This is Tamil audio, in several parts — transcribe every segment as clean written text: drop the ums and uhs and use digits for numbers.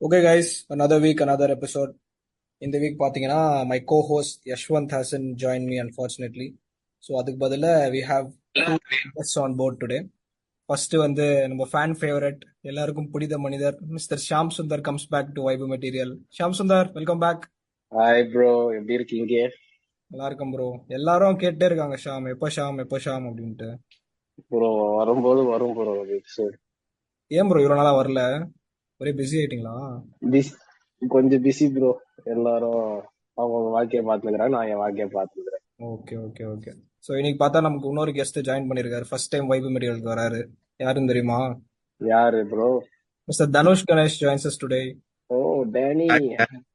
Okay, guys, another week, another episode. இந்த வீக் பார்த்தீங்கன்னா my co host Yashwanth Hasan join me unfortunately. So அதுக்கு பதிலாக we have two guests on board today. First வந்து நம்ம ஃபேன் ஃபேவரட், எல்லாருக்கும் பிடித்த மனிதர் mister Sham Sundar comes back to vibe material. Sham Sundar, welcome back. Hi bro, எப்படி இருக்கீங்க? நல்லா இருக்கும் ப்ரோ. எல்லாரும் கேட்டே இருக்காங்க ஷாம் எப்போ ஷாம் எப்போ ஷாம் அப்படின்ட்டு. ப்ரோ வரும்போது வரும் ப்ரோ எபிசோட். ஏன் ப்ரோ இவ்வளோ நாளாக வரல? ஒரே பிஸி ஆயிட்டீங்களா? கொஞ்சம் பிஸி ப்ரோ. எல்லாரும் அவங்க வாழ்க்கையை பார்த்துக்கிறாங்க, நான் என் வாழ்க்கையை பார்த்துக்கிறேன். Okay okay okay. ஸோ இன்னைக்கு பார்த்தா நமக்கு இன்னொரு கெஸ்ட் ஜாயின் பண்ணியிருக்காரு. ஃபர்ஸ்ட் டைம் வைபு மெட்டீரியலுக்கு வராரு. யாருன்னு தெரியுமா? யாரு bro? Mister Dhanush Ganesh joins us today. Oh Danny,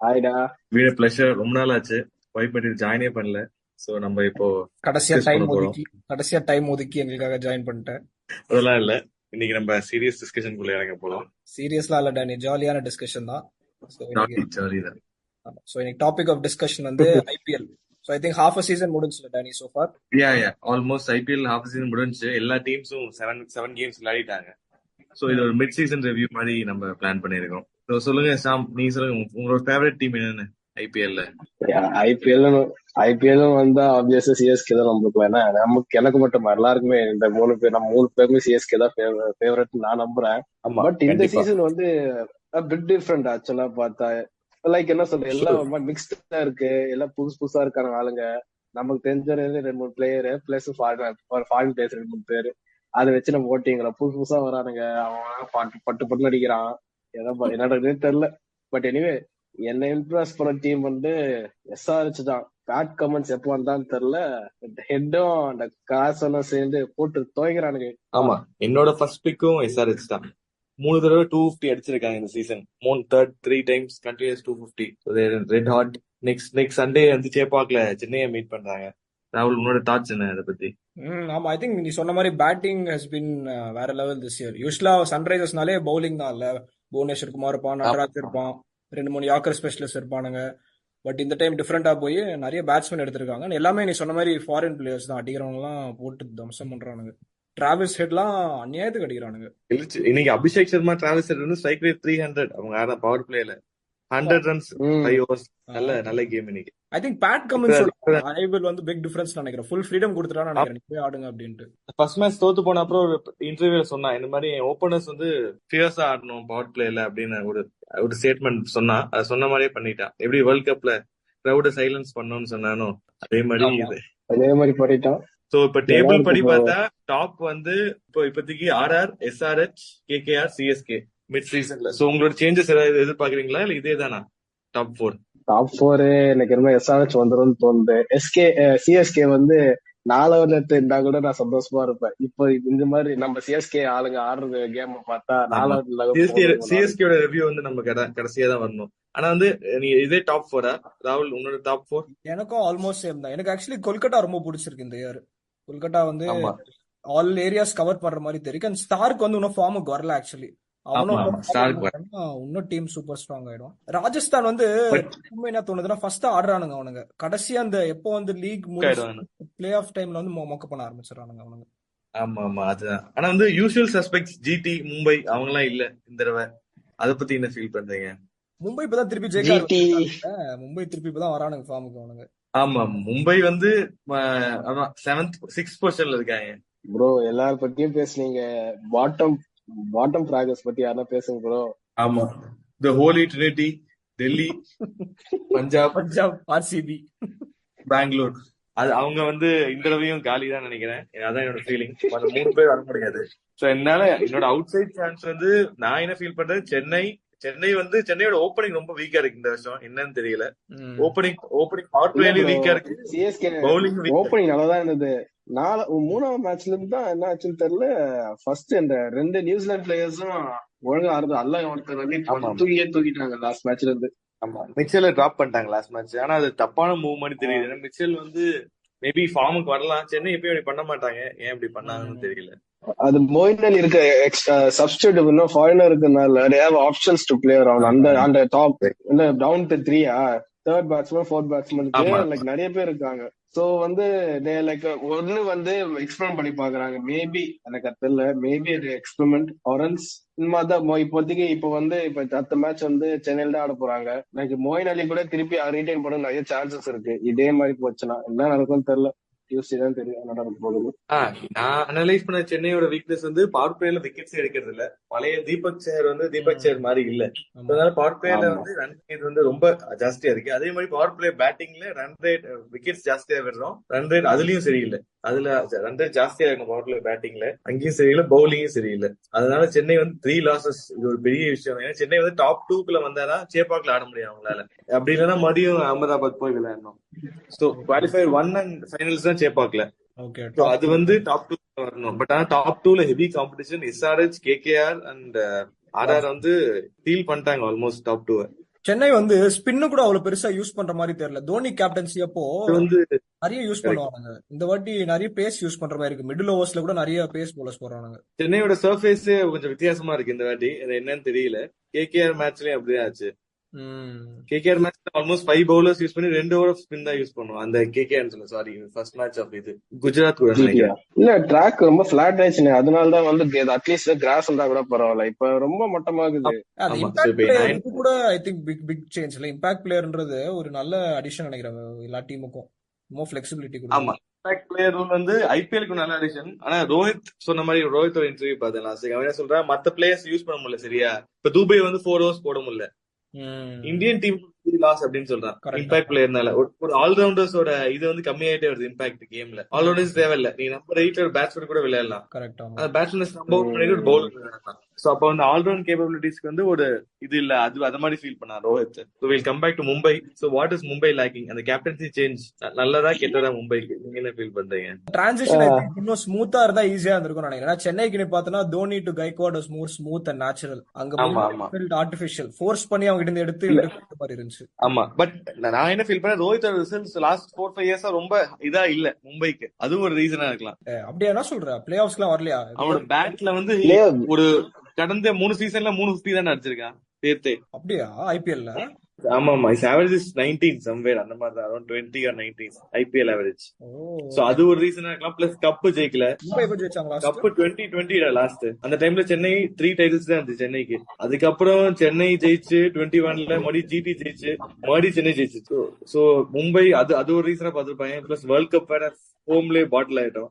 ஹாய்டா. வீட பிளஷர். ரொம்ப நாள் ஆச்சு வைப் மெட்டீரியல் ஜாயினே பண்ணல. சோ நம்ம இப்போ கடைசியா டைம் ஒதுக்கி எங்களுக்காக ஜாயின் பண்ணிட்டேன். அதெல்லாம் இல்ல, இன்னைக்கு நம்ம சீரியஸ் டிஸ்கஷனுக்குள்ள இறங்க போறோம். சீரியஸ்லாம் இல்ல டானி, ஜாலியான டிஸ்கஷன் தான். ஜாலி தான். ஸோ இன்னைக்கு டாபிக் ஆஃப் டிஸ்கஷன் வந்து IPL. So I think half a season முடிஞ்சுல டானி so far. Almost IPL half season முடிஞ்சு. எல்லா டீம்ஸும் செவன் கேம்ஸ் விளையாடிட்டாங்க. சோ இது ஒரு மிட் சீசன் ரிவ்யூ மாதிரி நம்ம பிளான் பண்ணிருக்கோம். ஸோ சொல்லுங்க சாம், நீங்க சொல்லுங்க உங்களோட ஃபேவரட் டீம் என்னன்னு ஐபிஎல்ல. ஐபிஎல் வந்தா ஆப்வியஸா சிஎஸ்கே தான் நம்மளுக்கு. வேணா எனக்கு மட்டும் எல்லாருக்குமே இந்த நம்ம மூணு பேருமே சிஎஸ்கே தான் ஃபேவரட் நான் நம்புறேன். பட் இந்த சீசன் வந்து பிட் டிஃப்ரெண்ட் ஆக்சுவலா பார்த்தா. லைக் என்ன சொல்ற, எல்லாம் மிக்ஸ்டா இருக்கு. எல்லாம் புதுசா இருக்காங்க ஆளுங்க. நமக்கு தெரிஞ்ச 2-3 பிளேயரு பிளஸ் ஃபாரின் பிளேயர்ஸ் 2-3 பேரு. அதை வச்சு நம்ம ஓட்டிங்களா. புதுசா வரானுங்க, அவன் பட்டு அடிக்கிறான். என்னடே தெரியல. பட் எனிவே என்ன இம்ப்ரெஸ் பண்ண டீம் வந்து எஸ்ஆர்ஹெச் தான். பேட் கமெண்ட்ஸ் எப்போ வந்தான்னு தெரியல, ஹெட்டும் அந்த காசெல்லாம் சேர்ந்து போட்டு துவைக்கிறானுங்க. ஆமா, என்னோட ஃபர்ஸ்ட் பிக்கும் எஸ்ஆர்ஹெச் தான். 3 தடவை 250 அடிச்சிருக்காங்க இந்த season. 3 times continuous 250. Red hot. Next Sunday வந்து சேப்பாக்ல சென்னையை மீட் பண்றாங்க. ராகுல், உன்னோட தாட்ஸ் என்ன இதை பத்தி? ஆமா, ஐ திங்க் நீ சொன்ன மாதிரி பேட்டிங் ஹஸ் பின் வேற லெவல் திஸ் இயர். யூஸ்வலா சன்ரைசர்ஸ்னாலே பவுலிங் தான் இல்ல. புவனேஸ்வர் குமார் இருப்பான், நடராஜ் இருப்பான், 2-3 யாக்கர் ஸ்பெஷலிஸ்ட் இருப்பானுங்க. பட் இந்த டைம் டிஃப்ரெண்டா போய் நிறைய பேட்ஸ்மேன் எடுத்திருக்காங்க. எல்லாமே நீ சொன்ன மாதிரி ஃபாரின் பிளேயர்ஸ் தான். அடிக்கிறவங்க எல்லாம் போட்டு தம்சம் பண்றானுங்க. டிராவிஸ் ஹெட்லாம் அநியாயத்துக்கு அடிக்கிறானுங்க. இன்னைக்கு அபிஷேக் சர்மா, டிராவிஸ் ஹெட் வந்து ஸ்ட்ரைக் ரேட் 300. அவங்க பவர் பிளேல 100 runs 5 overs. நல்ல கேம் இன்னைக்கு. I think Pat Cummins arrival வந்து பிக் டிஃபரன்ஸ் நினைக்கிறேன். ஃபுல் ஃப்ரீடம் கொடுத்துட்டான்னு நினைக்கிறேன். போய் ஆடுங்க அப்படின்ட்டு. ஃபர்ஸ்ட் மேட்ச் தோத்து போன அப்புறம் ஒரு இன்டர்வியூல சொன்னா, இந்த மாதிரி ஓபனர்ஸ் வந்து ஃபியர்ஸா ஆடணும் பவர் பிளேல அப்படின்னு ஒரு ஸ்டேட்மெண்ட் சொன்னா. அது சொன்ன மாதிரியே பண்ணிட்டான். எப்படி வேர்ல்ட் கப்ல கிரௌட சைலன்ஸ் பண்ணணும்னு சொன்னானோ அதே மாதிரி பண்ணிட்டான். சோ இப்ப டேபிள் படி பார்த்தா டாப் வந்து இப்போதைக்கு RR, SRH, KKR, CSK mid சீசன்ல. சோ உங்களோட சேஞ்சஸ் ஏதாவது எதிர்பார்க்கறீங்களா இல்ல இதே தானா டாப் 4? டாப் 4 எனக்கு என்ன எஸ்ஆர்ஹெச் வந்துரும்னு தோணுது. சிஎஸ்கே வந்து 4வது இருந்தா கூட நான் சந்தோஷமா இருப்பேன். இப்போ இந்த மாதிரி நம்ம சிஎஸ்கே ஆளுங்க ஆடுறது கேம் பார்த்தா 4வது. சிஎஸ்கேயோட ரிவ்யூ வந்து நம்ம கடைசியா தான் வரணும். ஆனா வந்து நீ இதே டாப் 4 ராகுல், உன்னோட டாப் 4? எனக்கும் ஆல்மோஸ்ட் சேம் தான். எனக்கு ஆக்சுவலி கொல்கட்டா ரொம்ப பிடிச்சிருக்கு இந்த இயர். கொல்கட்டா வந்து ஆல் ஏரியாஸ் கவர் பண்ற மாதிரி தெரியும். ஸ்டார்க் வந்து இன்னும் ஃபார்முக்கு வரல ஆக்சுவலி. இன்னும் டீம் சூப்பர் ஸ்ட்ராங் ஆயிடும். ராஜஸ்தான் வந்து என்ன தோணுதுன்னா ஃபர்ஸ்ட் ஆடுறானுங்க அவனுங்க. கடைசியா அந்த எப்போ வந்து லீக் பிளே ஆஃப் டைம்ல வந்து மொக்க பண்ண ஆரம்பிச்சிடறானுங்க அவனுங்க. ஆமா அதுதான். ஆனா வந்து யூசுவல் சஸ்பெக்ட்ஸ் ஜிடி, மும்பை அவங்க எல்லாம் இல்ல இந்த தடவை. அத பத்தி என்ன ஃபீல் பண்றீங்க? மும்பை இப்பதான் திருப்பி ஜெயிக்க. மும்பை திருப்பி இப்பதான் வரானுங்க ஃபார்முக்கு அவனுங்க. ஆமா, மும்பை வந்து 6th பொசிஷன்ல இருக்காங்க. ப்ரோ எல்லாரும் பத்தியும் பேசுனீங்க. பாட்டம் பிராகஸ் பத்தி யாரா பேசுங்க ப்ரோ. ஆமா, தி ஹோலி ட்ரினிட்டி, டெல்லி, பஞ்சாப், ஆர்சிபி, பெங்களூர். அது அவங்க வந்து இந்த தடவையும் காலி தான் நினைக்கிறேன். அதான் என்னோட ஃபீலிங். அந்த 3 பேர் வர முடியாது. சோ என்னோட அவுட் சைட் சான்ஸ் வந்து நான் என்ன ஃபீல் பண்றேன், சென்னை வந்து சென்னையோட ஓப்பனிங் ரொம்ப வீக்கா இருக்கு இந்த வருஷம். என்னன்னு தெரியல. ஓப்பனிங் பவர் பிளேலயும் வீக்கா இருக்கு. சிஎஸ்கே பவுலிங் ஓப்பனிங் நல்லாதான் இருந்தது. 3வது மேட்ச்ல இருந்து தான் என்ன ஆச்சுன்னு தெரியல. ஃபர்ஸ்ட் இந்த 2 நியூசிலாந்து பிளேயர்ஸும் ஒழுங்கா ஆடுது. ஒருத்தர் தூக்கிட்டாங்க லாஸ்ட் மேட்ச்ல இருந்து. ஆமா, மிச்சல டிராப் பண்ணிட்டாங்க லாஸ்ட் மேட்ச். ஆனா அது தப்பான மூவ் மாதிரி தெரியுது. மிச்சல் வந்து மேபி ஃபார்முக்கு வரலாம். சென்னை எப்பயும் இப்படி பண்ண மாட்டாங்க. ஏன் இப்படி பண்ணாங்கன்னு தெரியல. அது மொயின் அலி இருக்க சப்ஸ்டிட்யூட் இன்னும் ஃபாரினர் இருக்கனால they have options to play around. அந்த top down to 3 3rd batsman 4th பேட்ஸ்மேனுக்கு லைக் நிறைய பேர் இருக்காங்க. சோ வந்து லைக் ஒன்னு வந்து எக்ஸ்பெரிமெண்ட் பண்ணி பாக்குறாங்க. மேபி எனக்கு அது தெரியல, மேபி அது எக்ஸ்பெரிமெண்ட் ஆரன்ஸ் இந்த மாதிரி தான். இப்போதைக்கு இப்ப வந்து இப்ப அடுத்த மேட்ச் வந்து சென்னையில தான் ஆட போறாங்க. எனக்கு மோயின் அலி கூட திருப்பி ரீடைன் பண்ண நிறைய சான்சஸ் இருக்கு. இதே மாதிரி போச்சுன்னா என்ன நடக்கும்னு தெரியல. டியூஸ்டே தான் தெரியும் என்ன நடக்க போகுது. நான் அனலைஸ் பண்ண சென்னையோட வீக்னஸ் வந்து பவர் பிளேல விக்கெட்ஸ் எடுக்கிறது இல்ல. பழைய தீபக் சேர் வந்து தீபக் சேர் மாதிரி இல்ல. அதனால பவர் பிளேல வந்து ரன் ரேட் வந்து ரொம்ப ஜாஸ்தியா இருக்கு. அதே மாதிரி பவர் பிளே பேட்டிங்ல ரன் ரேட் விக்கெட்ஸ் ஜாஸ்தியா விடுறோம். ரன் ரேட் அதுலயும் சரியில்லை. அதுல ரன் ரேட் ஜாஸ்தியா இருக்கும் பவர் பிளே பேட்டிங்ல, அங்கேயும் சரியில்லை, பவுலிங்கும் சரியில்லை. அதனால சென்னை வந்து 3 லாசஸ். இது ஒரு பெரிய விஷயம். ஏன்னா சென்னை வந்து டாப் 2க்குள்ள வந்தாதான் சேப்பாக்ல ஆட முடியும் அவங்களால. அப்படி இல்லைன்னா மதியம் அகமதாபாத் போய் விளையாடணும். ஸோ குவாலிஃபயர் 1 அண்ட் ஃபைனல்ஸ் தான் சேப்பாக்ல. அது வந்து டாப் 2 வரணும். பட் ஆனா டாப் 2ல heavy competition. SRH, KKR and RR வந்து டீல் பண்ணிட்டாங்க ஆல்மோஸ்ட் டாப் 2. சென்னை வந்து ஸ்பின்னு கூட அவ்வளவு பெருசா யூஸ் பண்ற மாதிரி தெரியல. தோனி கேப்டன்சி அப்போ வந்து நிறைய யூஸ் பண்ணுவாங்க. இந்த வாட்டி நிறைய பேஸ் யூஸ் பண்ற மாதிரி இருக்கு. மிடில் ஓவர்ஸ்ல கூட நிறைய பேஸ் போலர்ஸ் போடுறாங்க. சென்னையோட சர்ஃபேஸ் கொஞ்சம் வித்தியாசமா இருக்கு இந்த வாட்டி. அது என்னன்னு தெரியல. கேகேஆர் மேட்ச்லயும் அப்படியே ஆச்சு. KKR match almost 5 bowlers use பண்ணி 2 ஓவர் ஸ்பின் தான் யூஸ் பண்ணுவோம். அந்த கேகேஆர் சொல்ல, சாரி, ஃபர்ஸ்ட் மேட்ச் ஆஃப் இது குஜராத் கூட நினைக்கிறேன். இல்ல ட்ராக் ரொம்ப ஃபிளாட் ஆயிடுச்சு. அதனால தான் வந்து அட்லீஸ்ட் கிராஸ் இருந்தா கூட பரவாயில்ல. இப்ப ரொம்ப மட்டமாகுது. இது கூட ஐ திங்க் பிக் சேஞ்ச் இல்ல. இம்பாக்ட் பிளேயர்ன்றது ஒரு நல்ல அடிஷன் நினைக்கிறேன் எல்லா டீமுக்கும். மோர் ஃபிளெக்சிபிலிட்டி கூட. ஆமா, இம்பாக்ட் பிளேயர் வந்து ஐபிஎல்க்கு நல்ல அடிஷன். ஆனா ரோஹித் சொன்ன மாதிரி, ரோஹித் ஒரு இன்டர்வியூ பார்த்தேன் லாஸ்ட். அவன் என்ன சொல்றான், மத்த பிளேயர்ஸ் யூஸ் பண்ண முடியல சரியா. இப்ப துபை வந்து 4 ஓவர்ஸ் போட முடியல. இந்தியன் டீம் லாஸ் அப்படின்னு சொல்றான். இம்பாக்ட் பிளேயர்னால ஒரு ஆல்ரவுண்டர்ஸோட இது வந்து கம்மியாயிட்டே வருது இம்பாக்ட் கேம்ல. ஆல்ரவுண்டர்ஸ் தேவையில்ல. நீ நம்பர் 8 ஒரு பேட்ஸ்மேன் கூட விளையாடலாம். அந்த பேட்ஸ்மேன் நம்பர் அவுட் பண்ணிட்டு ஒரு பவுலர் விளையாடலாம். சோ அப்ப வந்து ஆல்ரவுண்ட் கேப்பபிலிட்டிஸ்க்கு வந்து ஒரு இது இல்ல. அது மாதிரி ஃபீல் பண்ணா Rohit. So will come back to Mumbai. So what is Mumbai lacking? அந்த கேப்டன்சி சேஞ்ச் நல்லதா கெட்டதா மும்பைக்கு? நீங்க என்ன ஃபீல் பண்றீங்க? டிரான்சிஷன் இன்னும் ஸ்மூத்தா இருந்தா ஈஸியா இருந்திருக்கும் நினைக்கிறேன். சென்னைக்கு நீ பார்த்தனா Dhoni to Gaikwad was more smooth and natural. அங்க ஆர்டிபிஷியல் ஃபோர்ஸ் பண்ணி அவங்க கிட்ட எடுத்து மாதிரி இருந்துச்சு. ஆமா, பட் நான் என்ன ஃபீல் பண்ணேன், ரோஹித் ரிசல்ட்ஸ் லாஸ்ட் 4-5 இயர்ஸா ரொம்ப இதா இல்ல மும்பைக்கு. அதுவும் ஒரு ரீசனா இருக்கலாம். அப்படியே என்ன சொல்ற, பிளே ஆஃப்ஸ்லாம் வரலையா? அவனோட பேட்ல வந்து ஒரு கடந்த 3 சீசன்ல 350 தான் அடிச்சிருக்கான் சேர்த்தே. அப்படியா? ஐபிஎல்ல? ஆமா, his average is 19 somewhere, அந்த மாதிரி தான், around 20 or 19 IPL average. So அது ஒரு ரீசனா இருக்கலாம். பிளஸ் கப் ஜெயிக்கல. Cup 2020 lost. அந்த டைம்ல சென்னை 3 டைட்டில்ஸ் தான் இருந்துச்சு சென்னைக்கு. அதுக்கப்புறம் சென்னை ஜெயிச்சு 21ல மறுபடி ஜிடி ஜெயிச்சு மறுபடி சென்னை ஜெயிச்சு. சோ மும்பை அது ஒரு ரீசனா பார்த்திருப்பாங்க. பிளஸ் வேர்ல்ட் கப் வேற ஹோம்லயே பாட்டில் ஆயிட்டோம்.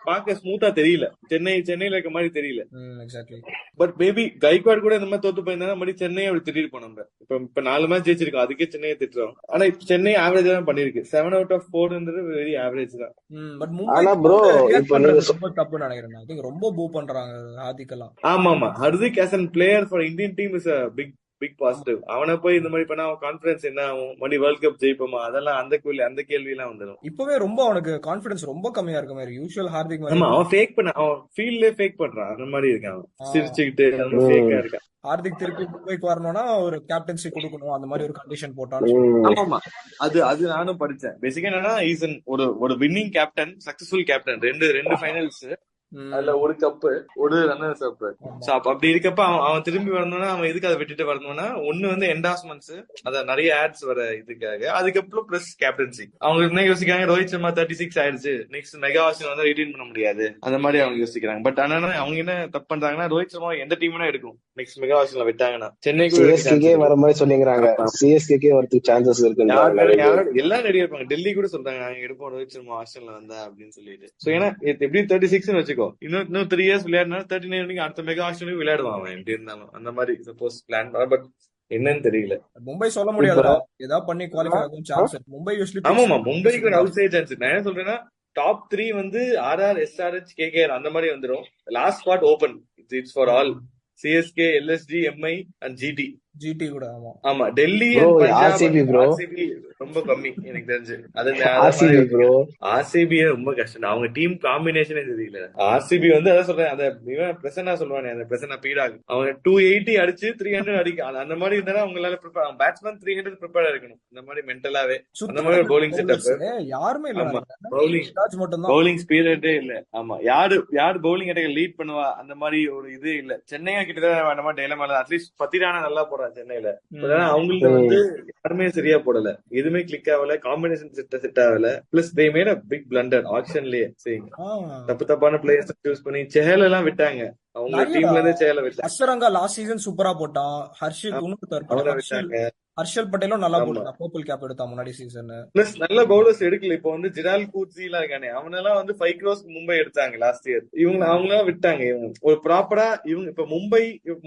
பாக்க ஸ்மூத்தா தெரியல. சென்னையில இருக்க மாதிரி தெரியல. பட் மேபி கைக்வாட் கூட இந்த மாதிரி தோத்து போயிருந்தா மறுபடி சென்னை அப்படி திட்டிட்டு போனோம். இப்ப 4 மேட்ச் ஜெயிச்சிருக்கோம், அதுக்கே சென்னையை திட்டுறோம். ஆனா இப்ப சென்னை ஆவரேஜ் தான் பண்ணிருக்கு. 7 out of 4 வெரி ஆவரேஜ் தான். தப்பு நினைக்கிறேன். ரொம்ப பூ பண்றாங்க ஹார்திகெல்லாம். ஆமா, Hardik as a player for Indian team is a big positive. அவனை போய் இந்த மாதிரி பண்ணா அவன் கான்பிடன்ஸ் என்ன ஆகும்? மறுபடி வேர்ல்ட் கப் ஜெயிப்போமா? அதெல்லாம் அந்த கேள்வி எல்லாம் வந்துடும். இப்பவே ரொம்ப அவனுக்கு கான்பிடன்ஸ் ரொம்ப கம்மியா இருக்க மாதிரி யூசுவல் ஹார்திக் மாதிரி. அவன் ஃபேக் பண்ண, அவன் ஃபீல்ட்ல ஃபேக் பண்றான். அந்த மாதிரி இருக்கான், சிரிச்சுக்கிட்டு ஃபேக்கா இருக்கான். ஹார்திக் திருப்பி மும்பைக்கு வரணும்னா ஒரு கேப்டன்சி கொடுக்கணும், அந்த மாதிரி ஒரு கண்டிஷன் போட்டான்னு. ஆமா, அது நானும் படிச்சேன். பேசிக்கா என்னன்னா, இஸ் ஒரு வின்னிங் கேப்டன், சக்சஸ்ஃபுல் கேப்டன். ரெண்டு ஃபைனல்ஸ், அதுல ஒரு கப்பு, ஒரு ரன்னர்ஸ் அப். அப்படி இருக்கப்ப அவன் திரும்பி வரணும்னா அவன் எதுக்கு அதை விட்டுட்டு வரணும்னா, ஒண்ணு வந்து என்டாஸ்மெண்ட்ஸ், அத நிறைய ஆட்ஸ் வர இதுக்காக. அதுக்கப்புறம் பிளஸ் கேப்டன்சி. அவங்க என்ன யோசிக்கிறாங்க, ரோஹித் சர்மா 36 ஆயிடுச்சு, நெக்ஸ்ட் மெகா வாஷன் வந்து ரிட்டைன் பண்ண முடியாது, அந்த மாதிரி அவங்க யோசிக்கிறாங்க. பட் ஆனா அவங்க என்ன தப்பு பண்றாங்கன்னா, ரோஹித் சர்மா எந்த டீம்னா எடுக்கும் நெக்ஸ்ட் மெகா வாஷன்ல விட்டாங்கன்னா. சென்னைக்கு வர மாதிரி சொல்லிக்கிறாங்க. சிஎஸ்கே வரதுக்கு சான்சஸ் இருக்கு. எல்லாம் ரெடியா இருப்பாங்க. டெல்லி கூட சொல்றாங்க, நாங்க எடுப்போம் ரோஹித் சர்மா வாஷன்ல வந்தா அப்படின்னு சொல்லிட்டு. சோ ஏன்னா எப்படி 36 வச்சுக்கோ, இன்னும் 3 இயர்ஸ் விளையாடினா 39 அடுத்த மெகா ஆஸ்திரேலியா விளையாடுவான் அவன் எப்படி இருந்தாலும். அந்த மாதிரி சப்போஸ் பிளான். பட் என்னன்னு தெரியல. மும்பை சொல்ல முடியாது, ஏதாவது பண்ணி குவாலிஃபை ஆகும் சான்ஸ். மும்பை யூசுவலி ஆமா, மும்பைக்கு ஒரு அவுட் சைட் சான்ஸ். நான் என்ன சொல்றேன்னா, டாப் 3 வந்து ஆர்ஆர், எஸ்ஆர்ஹெச், கேகேஆர் அந்த மாதிரி வந்துரும். Last spot open. It's for all. CSK, LSG, MI and GT கூட. ஆமா, டெல்லி ஆர்சிபி ரொம்ப கம்மி எனக்கு தெரிஞ்சு. ஆர்சிபி ரொம்ப கஷ்டம். அவங்க டீம் காம்பினேஷனே தெரியல. ஆர்சிபி வந்து அதான் சொல்றேன், அந்த இவன் பிரசன்னா சொல்லுவானே, அந்த பிரசன்னா பீடாக், அவங்க 280 அடிச்சு 300 அடிக்க, அந்த மாதிரி இருந்தாலும் அவங்களால ப்ரிப்பேர். பேட்ஸ்மேன் 300 ப்ரிப்பேர் இருக்கணும், அந்த மாதிரி மென்டலாவே. அந்த மாதிரி ஒரு பவுலிங் செட்டப் யாருமே இல்ல. பவுலிங் ஸ்பீடே இல்ல. ஆமா, யாரு பவுலிங் அட்டாக் லீட் பண்ணுவா, அந்த மாதிரி ஒரு இது இல்ல. சென்னையா கிட்டத்தட்ட டேலமால அட்லீஸ்ட் 10 ரன் நல்லா போடுறாங்க. போடுறான் சென்னையில. பட் ஆனா அவங்கள்ட்ட வந்து யாருமே சரியா போடல, எதுவுமே கிளிக் ஆகல, காம்பினேஷன் செட் ஆகல. Plus they made a big blunder ஆக்ஷன்லயே. தப்பான பிளேயர்ஸ் சூஸ் பண்ணி செஹல் எல்லாம் விட்டாங்க, அவங்க டீம்ல இருந்தே செஹல விட்டாங்க. அஸ்வரங்கா லாஸ்ட் சீசன் சூப்பரா போட்டான். ஹர்ஷித் அவனை விட்டாங்க. ஹர்ஷல் பட்டேலும் நல்லா போட்டான், பர்பிள் கேப் எடுத்தான் முன்னாடி சீசன். பிளஸ் நல்ல பவுலர்ஸ் எடுக்கல. இப்போ வந்து ஜிரால் கூட்ஸி எல்லாம் இருக்கானே, அவனெல்லாம் வந்து 5 crores மும்பை எடுத்தாங்க லாஸ்ட் இயர். இவங்க அவங்களாம் விட்டாங்க. இவங்க ஒரு ப்ராப்பரா இவங்க இப்ப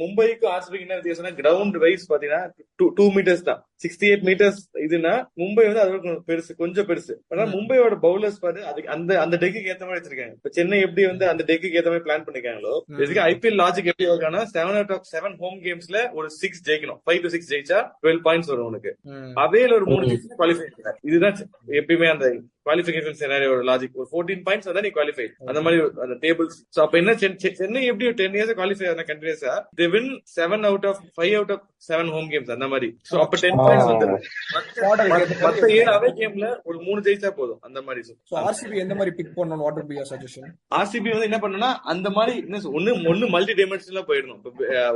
மும்பைக்கு ஆர்சிபிக்கு என்ன வித்தியாசம்னா, கிரவுண்ட் வைஸ் பாத்தீங்கன்னா 2 meters தான், 68 meters. இதுனா மும்பை வந்து அதோட பெருசு, கொஞ்சம் பெருசு. ஆனா மும்பையோட பவுலர்ஸ் பாரு, அதுக்கு அந்த டெக்குக்கு ஏத்த மாதிரி வச்சிருக்காங்க. இப்ப சென்னை எப்படி வந்து அந்த டெக்குக்கு ஏத்த மாதிரி பிளான் பண்ணிருக்காங்களோ, ஐபிஎல் லாஜிக் எப்படி இருக்கானா, 7 out of 7 ஹோம் கேம்ஸ்ல ஒரு 6 ஜெயிக்கணும். 5 to 6 ஜெயிச்சா 12 points வரும் உனக்கு. அவையில ஒரு 3 குவாலிஃபை. இதுதான் எப்பயுமே அந்த குவாலிஃபிகேஷன் சினாரியோட லாஜிக். ஒரு 14 points வந்தா நீ குவாலிஃபை, அந்த மாதிரி அந்த டேபிள்ஸ். சோ அப்ப என்ன, சென்னை எப்படி 10 years குவாலிஃபை ஆன கண்டினியூஸா they win 7 out of 5 out of 7 home games அந்த மாதிரி. சோ அப்ப 10 points வந்துரும். மத்த 7 அவே கேம்ல ஒரு 3 ஜெயிச்சா போதும் அந்த மாதிரி. சோ ஆர்சிபி எந்த மாதிரி பிக் பண்ணனும், what would be your suggestion? RCB வந்து என்ன பண்ணனும்னா, அந்த மாதிரி ஒன்னு மல்டி டைமென்ஷனலா போயிடணும்.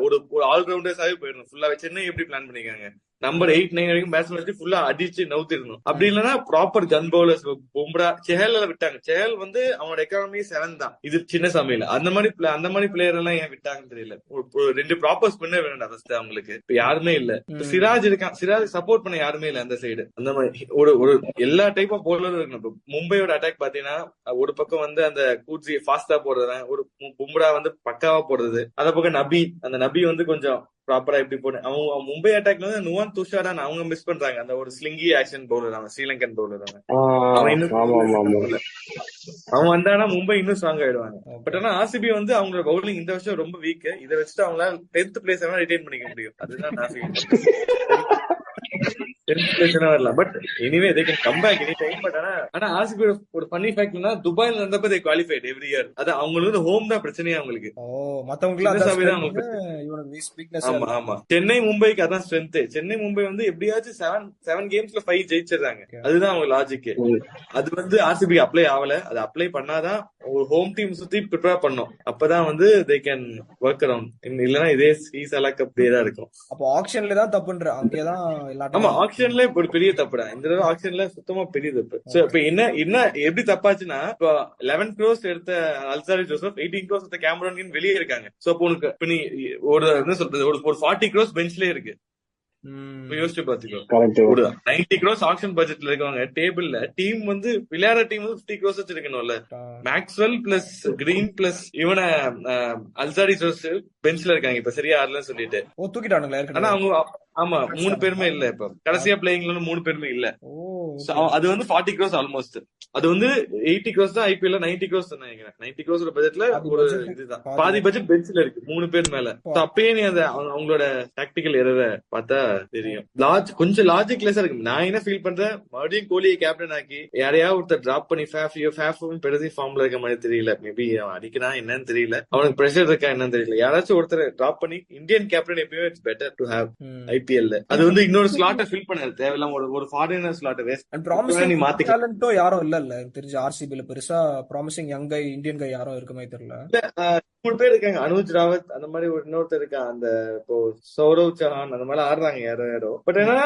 ஒரு ஆல்ரவுண்டர்ஸாவே போயிடணும் ஃபுல்லா. சென்னை எப்படி பிளான் பண்ணிருக்காங்க, நம்பர் 8, 9 வரைக்கும் பேட்ஸ்மேன் வச்சு ஃபுல்லா அடிச்சு நவுத்திடணும். அப்படி இல்லைன்னா ப்ராப்பர் கன் பவுலர்ஸ். பும்ரா, செஹல் விட்டாங்க. செஹல் வந்து அவனோட எக்கானமி 7 தான், இது சின்ன சமையல். அந்த மாதிரி பிளேயர் எல்லாம் ஏன் விட்டாங்கன்னு தெரியல. 2 ப்ராப்பர் ஸ்பின்னர் வேணும்டா ஃபர்ஸ்ட் அவங்களுக்கு. இப்ப யாருமே இல்ல. சிராஜ் இருக்கான், சிராஜ் சப்போர்ட் பண்ண யாருமே இல்ல அந்த சைடு. அந்த மாதிரி ஒரு எல்லா டைப் ஆஃப் பவுலரும் இருக்கணும். இப்ப மும்பையோட அட்டாக் பாத்தீங்கன்னா, ஒரு பக்கம் வந்து அந்த கூட்ஸி ஃபாஸ்டா போடுறது, ஒரு பும்ரா வந்து பக்காவா போடுறது, அந்த பக்கம் அந்த நபி வந்து கொஞ்சம் ப்ராப்பரா எப்படி போடு. அவங்க மும்பை அட்டாக்ல வந்து நுவான் துஷாரான் அவங்க மிஸ் பண்றாங்க. அந்த ஒரு ஸ்லிங்கி ஆக்ஷன் பவுலர், அவன் ஸ்ரீலங்கன் பவுலர். அவன் வந்தானா மும்பை இன்னும் ஸ்ட்ராங் ஆயிடுவாங்க. பட் ஆனா ஆர்சிபி வந்து அவங்களோட பவுலிங் இந்த வருஷம் ரொம்ப வீக். இதை வச்சுட்டு அவங்களால 10th place ரிட்டைன் பண்ணிக்க முடியும். அதுதான் நான் ஃபீல் வரலாம். But anyway they can come back any time. But ஆனா ஆர்சிபி ஒரு ஃபன்னி ஃபேக்ட்னா, துபாயில இருந்தப்ப தே குவாலிஃபைட் எவ்ரி இயர். அது அவங்களுக்கு ஹோம் தான் பிரச்சனையே அவங்களுக்கு. ஆமா, சென்னை மும்பைக்கு அதான் ஸ்ட்ரென்த். சென்னை மும்பை வந்து எப்படியாச்சும் 7 கேம்ஸ்ல 5 ஜெயிச்சிடறாங்க. அதுதான் அவங்க லாஜிக். அது வந்து ஆர்சிபி அப்ளை ஆகல. அது அப்ளை பண்ணாதான் ஒரு ஹோம் டீம் சுத்தி ப்ரிப்பேர் பண்ணும். அப்பதான் வந்து தே கேன் ஒர்க் அரவுண்ட். இல்லன்னா இதே சீசலா அப்படியே தான் இருக்கும். அப்போ ஆக்ஷன்ல தான் தப்புன்ற அங்கேதான். ஆமா, ஆக்ஷன்ல ஒரு பெரிய தப்புடா. இந்த தடவை ஆக்ஷன்ல சுத்தமா பெரிய தப்பு. சோ இப்ப என்ன எப்படி தப்பாச்சுன்னா, இப்போ 11 crores எடுத்த அல்சாரி ஜோசப், 18 crores எடுத்த கேமரோன் வெளியே இருக்காங்க. சோ அப்போ உனக்கு இப்ப நீ ஒரு என்ன சொல்றது, ஒரு 40 crores பெஞ்ச்லயே இருக்கு. யோசிச்சு பாத்துக்கோ, ஒரு 90 crores ஆக்ஷன் பட்ஜெட்ல இருக்கவங்க டேபிள்ல டீம் வந்து விளையாடுற டீம் வந்து 50 crores வச்சிருக்கணும்ல. மேக்ஸ்வெல் பிளஸ் கிரீன் பிளஸ் இவன அல்சாரி ஜோசப் பெஞ்ச்ல இருக்காங்க. இப்ப சரியா ஆடலன்னு சொல்லிட்டு தூக்கிட்டானுங்களா? ஆனா அவங்க ஆமா 3 பேருமே இல்ல. இப்ப கடைசியா பிளேயிங்ல 3 பேருமே இல்ல. அது வந்து 40 crores ஆல்மோஸ்ட். அது வந்து 80 crores தான் ஐபிஎல் 90 crores தான் நினைக்கிறேன். 90 crores பட்ஜெட்ல ஒரு இதுதான் பாதி பட்ஜெட் பெஞ்ச்ல இருக்கு 3 பேர் மேல. அப்பயே நீ அந்த அவங்களோட டாக்டிக்கல் எரரை பார்த்தா தெரியும். கொஞ்சம் லாஜிக் லெஸ்ஸா இருக்கு. நான் என்ன ஃபீல் பண்றேன், மறுபடியும் கோலியை கேப்டன் ஆக்கி யாரையா ஒருத்தர் டிராப் பண்ணி ஃபேஃபும் பெருதி ஃபார்ம்ல இருக்க மாதிரி தெரியல. மேபி அவன் அடிக்கிறான் என்னன்னு தெரியல, அவனுக்கு பிரஷர் இருக்கா என்னன்னு தெரியல. யாராச்சும் ஒருத்தர் டிராப் பண்ணி இந்தியன் கேப்டன் எப்பயுமே it's better to have IPL. அது வந்து இன்னொரு ஸ்லாட்டை ஃபில் பண்ணாரு தேவையில்லாம ஒரு ஃபாரினர் ஸ்லாட்டை வேஸ்ட் நீ மாத்தி. யாரும் இல்ல தெரிஞ்ச ஆர்சிபில பெருசா ப்ராமிசிங் யங் கை இந்தியன் கை யாரும் இருக்குமே தெரியல. 3 பேர் இருக்காங்க. அனுஜ் ராவத் அந்த மாதிரி ஒரு இன்னொருத்தர் இருக்கான். அந்த இப்போ சௌரவ் சௌஹான் அந்த மாதிரி ஆடுறாங்க யாரோ. பட் ஏன்னா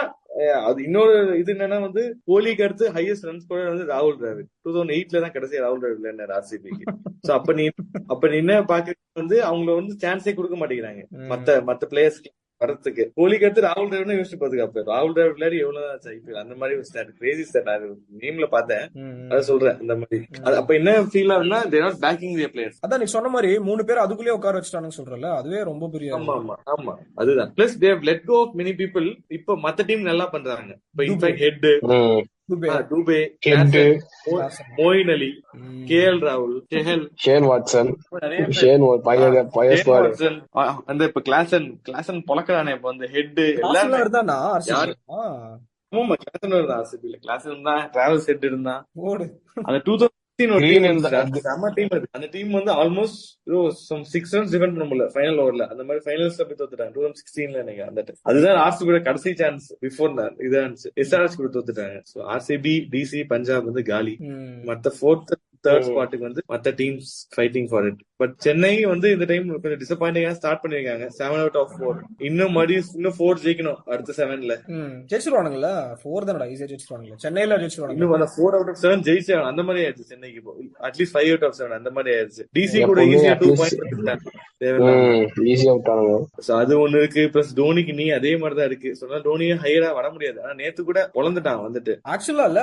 அது இன்னொரு இது என்னன்னா வந்து கோலிக்கு அடுத்து ஹையஸ்ட் ரன் ஸ்கோரர் வந்து ராகுல் டிராவிட். 2008 தான் கடைசியா ராகுல் டிராவிட் விளையாடுறாரு ஆர்சிபிக்கு. சோ அப்ப நீ என்ன பாக்க வந்து அவங்கள வந்து சான்ஸே கொடுக்க மாட்டேங்கிறாங்க மத்த பிளேயர்ஸ்க்கு வரத்துக்கு. கோலிக்கு அடுத்து ராகுல் டிராவிட் யோசிச்சு பாத்துக்க. அப்ப ராகுல் டிராவிட் விளையாடி எவ்வளவு ஐபிஎல் அந்த மாதிரி ஒரு ஸ்டாட் கிரேசி ஸ்டாட். அது நேம்ல பார்த்தேன், அதை சொல்றேன். அந்த மாதிரி அப்ப என்ன ஃபீல் ஆகுதுன்னா they are not backing the players. அதான் நீ சொன்ன மாதிரி 3 பேர் அதுக்குள்ளே உட்கார வச்சுட்டானு சொல்றல, அதுவே ரொம்ப பெரிய. ஆமா அதுதான். Plus they have let go of many people. இப்ப மத்த டீம் நல்லா பண்றாங்க. இப்ப in fact Head Dube, Moeen Ali, KL ராகுல், ஷேன் வாட்சன், அந்த இப்ப கிளாசன் பொலக்கறானே இப்ப வந்து ஹெட் எல்லாரும் இருந்தானா. ஆமா கிளாசன் இருந்தா ஆர்சிபில. கிளாசன் தான், டிராவல்ஸ் ஹெட் இருந்தா. அந்த 2016 அந்த டீம் வந்து ஆல்மோஸ்ட் 6 runs டிஃபெண்ட் பண்ண முடியல ஃபைனல் ஓவர்ல. அந்த மாதிரி ஃபைனல்ஸ் போய் தோத்துட்டாங்க 2016 நினைக்கிறேன். அந்த அதுதான் ஆர்சிபியோட கடைசி சான்ஸ் பிஃபோர் இதான் எஸ்ஆர்எஸ் கூட தோத்துட்டாங்க. ஆர்சிபி, டிசி, பஞ்சாப் வந்து காலி. மத்த 4th தேர்ட் ஸ்பாட்டுக்கு வந்து மத்த teams fighting for it. But Chennai வந்து இந்த டைம் கொஞ்சம் டிசப்பாயிண்டிங்கா ஸ்டார்ட் பண்ணிருக்காங்க. 7 out of 4. இன்னும் 4 ஜெயிக்கணும் அடுத்த 7ல. ஜெயிச்சிருவானுங்களா? 4 தானடா, ஈஸியா ஜெயிச்சிருவாங்க. சென்னையில ஜெயிச்சிருவாங்க. இன்னும் 4 out of 7 ஜெயிச்சே அந்த மாதிரி ஆயிடுச்சு சென்னைக்கு. இப்போ அட்லீஸ்ட் 5 out of 7 அந்த மாதிரி ஆயிடுச்சு. டிசி கூட ஈஸியா 2 பாயிண்ட் எடுத்துட்டாங்க. அது ஒண்ணு இருக்கு. பிளஸ் தோனிக்கு நீ அதே மாதிரிதான் இருக்கு. சொன்னா தோனியே ஹையரா வர முடியாது. ஆனா நேத்து கூட பொழந்துட்டான் வந்துட்டு. ஆக்சுவலா இல்ல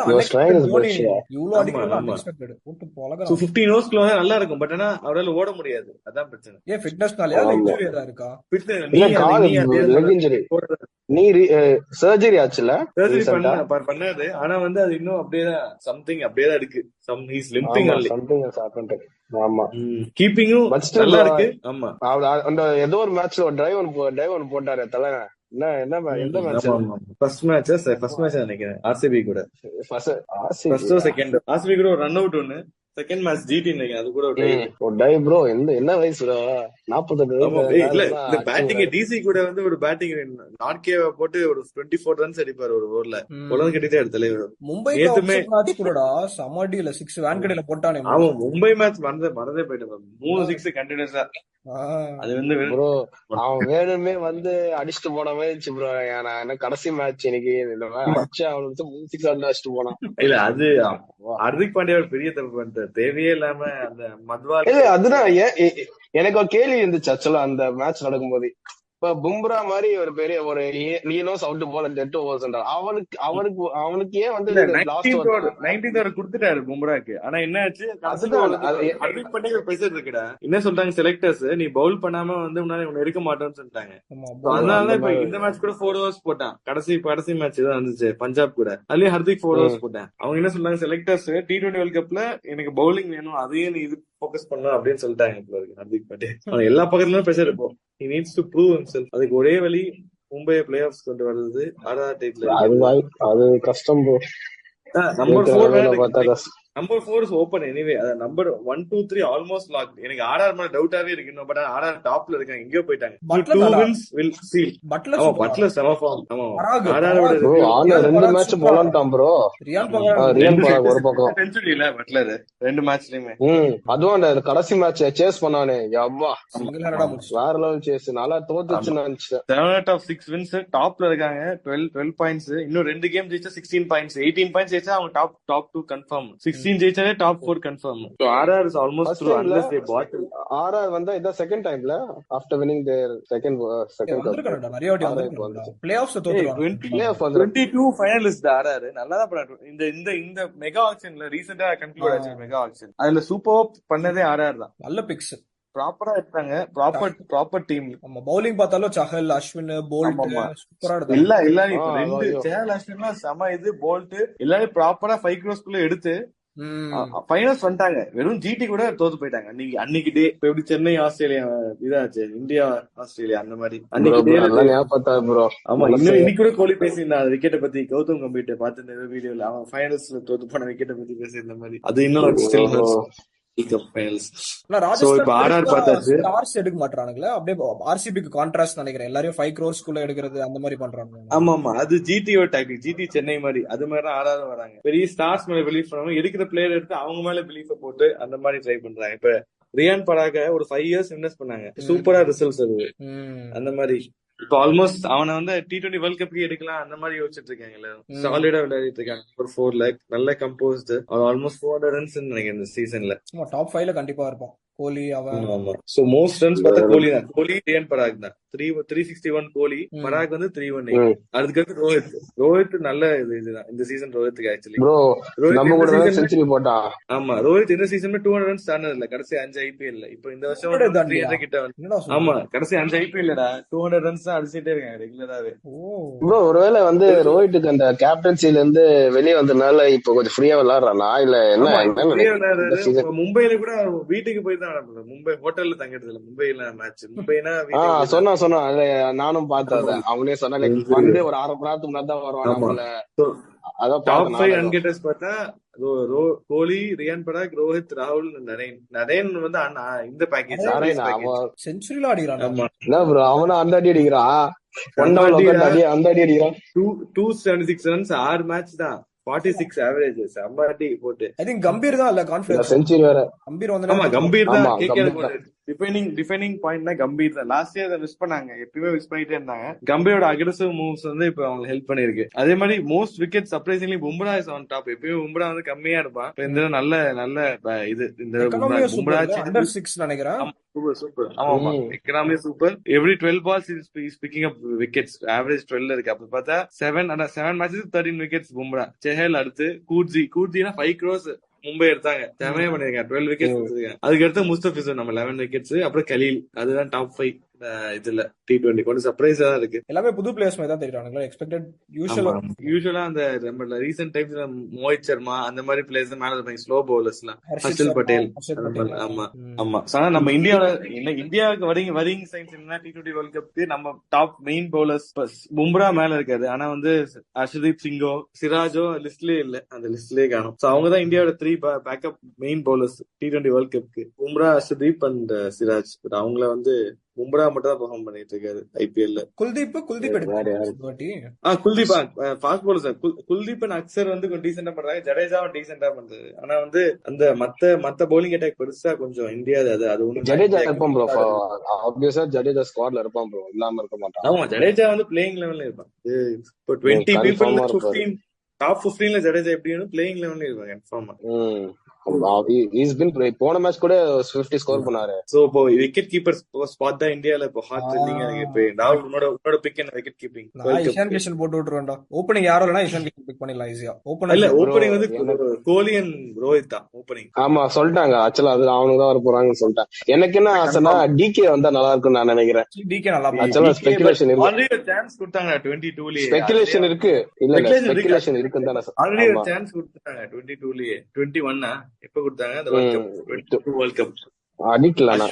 தோனி இவ்ளோ அடிக்கலாம் அன்எக்ஸ்பெக்டட். போட்டு போலக 15 ஓவர்ஸ்க்குள்ள நல்லா இருக்கும். பட் ஆனா அவரால ஓட முடியாது. அதான் பிரச்சனை. ஏன் ஃபிட்னஸ்னாலயா இல்ல இன்ஜூரி ஏதா இருக்கா? நீ சர்ஜரி ஆச்சுல? சர்ஜரி பண்ணாது. ஆனா வந்து அது இன்னும் அப்படியேதான் சம்திங் அப்படியேதான் இருக்கு. Some he's limping only. Something has happened. ஆமா. கீப்பிங்கும் நல்லா இருக்கு. ஆமா. அந்த ஏதோ ஒரு மேட்ச்ல ஒரு டிரைவ் ஒன் போட்டாரு தல. எந்த மேட்ச்? ஃபர்ஸ்ட் மேட்ச் நினைக்கிறேன் ஆர்சிபி கூட. ஃபர்ஸ்ட் செகண்ட் ஆர்சிபி கூட ஒரு ரன் அவுட் ஒன்னு. செகண்ட் மேட்ச் ஜிடி நினைக்கிறேன். அது கூட ஒரு டைவ் ப்ரோ. என்ன வயசு? 48. இல்ல இந்த பேட்டிங் டிசி கூட வந்து ஒரு பேட்டிங் நாட்கேவ போட்டு ஒரு 24 ரன்ஸ் அடிப்பாரு ஒரு ஓவர்ல. உலகம் கட்டிட்டே எடுத்தல. மும்பை மேட்ச் கூடடா சமடியில 6 வான்கடையில போட்டானே. அவன் மும்பை மேட்ச் மறந்தே போயிட்டு 3 6 கண்டினியூஸா. அது வந்து ப்ரோ அவன் வேணுமே வந்து அடிச்சுட்டு போன மாதிரி ப்ரோ. என்ன கடைசி மேட்ச் இன்னைக்கு அவனுக்கு 3 6 அடிச்சுட்டு போனான். இல்ல அது ஹார்திக் பாண்டியா பெரிய தப்பு பண்ணிட்டு தேவையே இல்லாம அந்த மத்வா. இல்ல அதுதான் எனக்கு ஒரு கேள்வி இருந்துச்சு ஆக்சுவலா அந்த மேட்ச் நடக்கும்போது. இப்ப பும்ரா மாதிரி ஒரு பெரிய ஒரு நீனோஸ் அவுட் போல டெட் ஓவர்ஸ் அவனுக்கு ஏன் வந்து 19th ஓவர் கொடுத்துட்டாரு பும்ராக்கு. ஆனா என்ன ஆச்சு? ஹார்திக் பாண்டியா பிரஷர் இருக்குடா. என்ன சொல்றாங்க செலக்டர்ஸ், நீ பவுல் பண்ணாம வந்து உன்னை இருக்க மாட்டோம்னு சொல்லிட்டாங்க. அதனால இப்ப இந்த மேட்ச் கூட 4 overs போட்டான். கடைசி மேட்ச் தான் வந்துச்சு பஞ்சாப் கூட. அதுலயே ஹார்திக் 4 overs போட்டான். அவங்க என்ன சொல்றாங்க செலக்டர்ஸ், T20 வேர்ல்ட் கப்ல எனக்கு பவுலிங் வேணும், அதையே நீ இது ஃபோக்கஸ் பண்ணணும் அப்படின்னு சொல்லிட்டாங்க ஹார்திக் பாண்டியா. எல்லா பக்கத்துலயும் பிரஷர் இருக்கும். He needs to prove himself. அதுக்கு ஒரே வழி மும்பை பிளே ஆஃப்ஸ் கொண்டு வர்றது. ஆர்ஆர் டைட்டில் அது கஷ்டம் bro. Number 4 is open anyway. Number 1 2 3 almost locked. எனக்கு ஆர்ஆர் மேல டவுட்டாவே இருக்கு. பட் ஆர்ஆர் டாப்ல இருக்காங்க. எங்கயோ போயிட்டாங்க. 2 wins will seal. பட்லர் செம ஃபார்ம். ஆமா ஆர்ஆரோட ரெண்டு மேட்ச் போலாம்டாம் ப்ரோ. ரியான் பராக் ஒரு பக்கம் செஞ்சுரி இல்ல பட்லர் 2 மேட்ச்லயுமே. அதுவும் அந்த கடைசி மேட்ச் சேஸ் பண்ணானே யப்பா வேற லெவல் சேஸ். நல்லா தோத்துச்சு நினைச்சேன். 7 out of 6 wins டாப்ல இருக்காங்க. 12 பாயிண்ட்ஸ். இன்னும் 2 கேம் ஜெயிச்சா 16 பாயிண்ட்ஸ். 18 பாயிண்ட்ஸ் ஜெயிச்சா அவங்க டாப் 2 கன்ஃபார்ம். 16 ஜெயிச்சாலே top 4 confirm. So RR is almost through unless they bought. RR வந்தா இத செகண்ட் டைம்ல after winning their second வந்திருக்கானடா. நிறைய வாட்டி வந்திருக்காங்க. பிளே ஆஃப்ஸ் தோத்துறாங்க. 22 ஃபைனலிஸ்ட் RR நல்லா தான் பண்ணாரு. இந்த மெகா ஆக்ஷன்ல ரீசன்ட்டா கன்க்ளூட் ஆச்சு மெகா ஆக்ஷன். அதுல சூப்பர் பண்ணதே RR தான். நல்ல பிக்ஸ் ப்ராப்பரா எடுத்தாங்க. Proper team. நம்ம பவுலிங் பார்த்தாலும் சஹல், அஸ்வின், போல்ட் சூப்பரா எடுத்தாங்க. எல்லாரும் இப்ப 2 சேல் அஸ்வின்லாம் செம இது. போல்ட் எல்லாரும் ப்ராப்பரா 5 crores குள்ள எடுத்து ஃபைனல்ஸ் வந்துட்டாங்க. வெறும் ஜிடி கூட தோத்து போயிட்டாங்க. அன்னைக்கு டே எப்படி சென்னை ஆஸ்திரேலியா இதாச்சு, இந்தியா ஆஸ்திரேலியா அந்த மாதிரி ஆமா. இன்னைக்கு கூட கோலி பேசியிருந்தான் விக்கெட்டை பத்தி. கௌதம் கம்பீட்ட பார்த்து வீடியோல அவன் ஃபைனல்ஸ்ல தோத்து போன விக்கெட்டை பத்தி பேசியிருந்த மாதிரி. அது இன்னும் எடுக்க மாட்டானுங்களா? அப்படியே ஆர்சிபிக்கு கான்ட்ராஸ்ட் நினைக்கிறேன். எல்லாரையும் 5 crores குள்ள எடுக்கிறது அந்த மாதிரி பண்றாங்க. ஆமா அது ஜிடிஓ டாக்டிக். ஜிடி சென்னை மாதிரி அது மாதிரி ஆடாத வராங்க. பெரிய ஸ்டார்ஸ் மேல பிலீஃப் பண்ணாம எடுக்கிற பிளேயர் எடுத்து அவங்க மேல பிலீஃப் போட்டு அந்த மாதிரி ட்ரை பண்றாங்க. இப்ப ரியான் பராக ஒரு 5 years இன்வெஸ்ட் பண்ணாங்க. சூப்பரா ரிசல்ட்ஸ் அது. அந்த மாதிரி இப்ப ஆல்மோஸ்ட் அவனை வந்து T20 வேர்ல்ட் கப்க்கு எடுக்கலாம் அந்த மாதிரி யோசிச்சுட்டு இருக்காங்க. சாலிடா விளையாடிட்டு இருக்காங்க. ஒரு 4 lakh நல்ல கம்போஸ்ட். ஆல்மோஸ்ட் 400 runs நினைக்கிறேன் இந்த சீசன்ல. டாப் 5ல கண்டிப்பா இருப்பான் கோலி. அவன் சோ மோஸ்ட் ரன்ஸ் பார்த்தா கோலி தான். கோலி ரியான் பராக் தான். 361 கோலி. பராக் வந்து 318. அதுக்கு ரோஹித் நல்ல இதுதான் இந்த சீசன். ரோஹித்துக்கு ஆக்சுவலி செஞ்சுரி போட்டா. ஆமா ரோஹித் இந்த சீசன்ல 200 runs தாண்டது இல்ல. கடைசி 5 IPL இப்ப இந்த வருஷம் 300 கிட்ட. ஆமா கடைசி 5 IPL 200 runs தான் அடிச்சுட்டே இருக்காங்க ரெகுலராவே. ப்ரோ ஒருவேளை வந்து ரோஹித்துக்கு அந்த கேப்டன்சில இருந்து வெளியே வந்ததுனால இப்ப கொஞ்சம் ஃப்ரீயா விளையாடுறானா இல்ல என்ன? மும்பைல கூட வீட்டுக்கு போய் தான் மும்பை ஹோட்டல்ல தங்கிறது இல்ல. மும்பைல மேட்ச் மும்பைனா சொன்னா நானும் பார்த்தேன். அவங்களே சொன்னா வந்து ஒரு 1/2 மணி நேரத்துக்கு முன்னாடி தான் வருவாங்க. டாப் 5 ரன் கெட்டர்ஸ் பார்த்தா கோலி, ரியான் பராக், ரோஹித், ராகுல், நரேன் வந்து இந்த பேக்கேஜ் செஞ்சுரில அடிக்கிறான். அவனும் அந்த அடி அடிக்கிறான். 276 runs 6 மேட்ச் தான். 46 ஆவரேஜ் செம்மாட்டி போட்டு. ஐ திங்க் கம்பீர் தான் இல்ல கான்ஃபிடன்ஸ். செஞ்சுரி வேற. கம்பீர் ஆமா கம்பீர் தான் ஆமா கேகேஆர் கம்பீர் தான். டிஃபைனிங் பாயிண்ட்னா கம்பீர் தான். லாஸ்ட் இயர் அதை மிஸ் பண்ணாங்க, எப்பயுமே மிஸ் பண்ணிட்டே இருந்தாங்க. கம்பீரோட அக்ரெசிவ் மூவ்ஸ் வந்து இப்ப அவங்களுக்கு ஹெல்ப் பண்ணிருக்கு. அதே மாதிரி most wicket surprisingly Bumrah is on top. எப்பயுமே பும்ரா வந்து கம்மியா இருப்பான். இப்ப இந்த நல்ல நல்ல இது இந்த பும்ரா அண்டர் 6 நினைக்கிறேன். சூப்பர். ஆமா economy super. Every 12 balls is picking up wickets. Average 12 இருக்கு. அப்ப பார்த்தா 7 மேட்சஸ் 13 விக்கெட்ஸ் பும்ரா. செஹல் அடுத்து கூர்ஜினா 5 crores மும்பை எடுத்தாங்க, செமையா பண்ணிருக்காங்க, 12 விக்கெட்ஸ். அதுக்கு அடுத்து முஸ்தபிசர் நம்ம 11 விக்கெட்ஸ். அப்புறம் கலீல், அதுதான் டாப் 5 இதுல T20. கொஞ்சம் சர்ப்ரைஸா தான் இருக்கு. எல்லாமே புது பிளேயர்ஸ் மாதிரி தான் தெரியுறாங்க. எக்ஸ்பெக்டட் யூசுவலா அந்த நம்ம ரீசென்ட் டைம்ஸ்ல மோஹித் சர்மா அந்த மாதிரி பிளேயர்ஸ் மேல இருப்பாங்க, ஸ்லோ பவுலர்ஸ்லாம், ஹர்ஷல் பட்டேல். ஆமா ஆனா நம்ம இந்தியாவுக்கு வரிங் சைன்ஸ் என்ன T20 வேர்ல்ட் கப்க்கு நம்ம டாப் மெயின் பவுலர்ஸ் பும்ரா மேல இருக்காது. ஆனா வந்து அர்ஷதீப் சிங்கோ சிராஜோ லிஸ்ட்லயே இல்ல, அந்த லிஸ்ட்லயே காணும். அவங்கதான் இந்தியாவோட 3 backup main bowlers T20 world கப்க்கு, பும்ரா, அர்ஷதீப் அண்ட் சிராஜ். பட் அவங்கள வந்து பும்ரா மட்டும் தான் பெர்ஃபார்ம் பண்ணிட்டு இருக்காரு ஐபிஎல்ல. Kuldeep fast bowler sir. Kuldeep and Axar வந்து கொஞ்சம் டீசெண்டா பண்றாங்க, ஜடேஜாவும் டீசெண்டா பண்றது. ஆனா வந்து அந்த மத்த பவுலிங் அட்டாக் பெருசா கொஞ்சம் இந்தியா அது ஒண்ணு. ஜடேஜா இருப்பான் ப்ரோ, ஆப்வியஸா ஜடேஜா ஸ்குவாட்ல இருப்பான் ப்ரோ, இல்லாம இருக்க மாட்டான். ஆமா ஜடேஜா வந்து பிளேயிங் லெவல்ல இருப்பான். இப்போ 20 பீப்புள் 15 டாப் 15ல ஜடேஜா எப்படின்னு பிளேயிங் லெவல்ல இருப்பாங்க கன்ஃபார்மா. போன மேட்ச் கூட 50 ஸ்கோர் பண்ணாரு. சோ இப்போ விக்கெட் கீப்பர் ஸ்பாட் தான் இந்தியால இப்போ ஹாட் ட்ரெண்டிங்கா இருக்கு. இப்போ நான் உன்னோட பிக் என்ன விக்கெட் கீப்பிங்? இஷான் கிஷன் போட்டு விட்டுறேன்டா. ஓபனிங் யாரோ இல்லனா இஷான் கிஷன் பிக் பண்ணிடலாம் ஈஸியா. ஓபனிங் வந்து கோலி அண்ட் ரோஹித் தான் ஓபனிங். ஆமா சொல்லிட்டாங்க ஆக்சுவலா, அது அவனுக்கு தான் வர போறாங்கன்னு சொல்லிட்டாங்க. எனக்கு என்ன ஆசைனா டிகே வந்தா நல்லா இருக்கும்னு நான் நினைக்கிறேன். டிகே நல்லா ஆக்சுவலா ஸ்பெகுலேஷன் இருக்கு. ஆல்ரெடி ஒரு சான்ஸ் கொடுத்தாங்க 22லயே. ஸ்பெகுலேஷன் இருக்கு. இல்ல ஸ்பெகுலேஷன் இருக்குன்னு தான் ஆல்ரெடி ஒரு சான்ஸ் கொடுத்தாங்க 22லயே. 21 எப்ப கொடுத்தாங்க? அந்த வேர்ல்ட் கப் அடிக்கலாம்.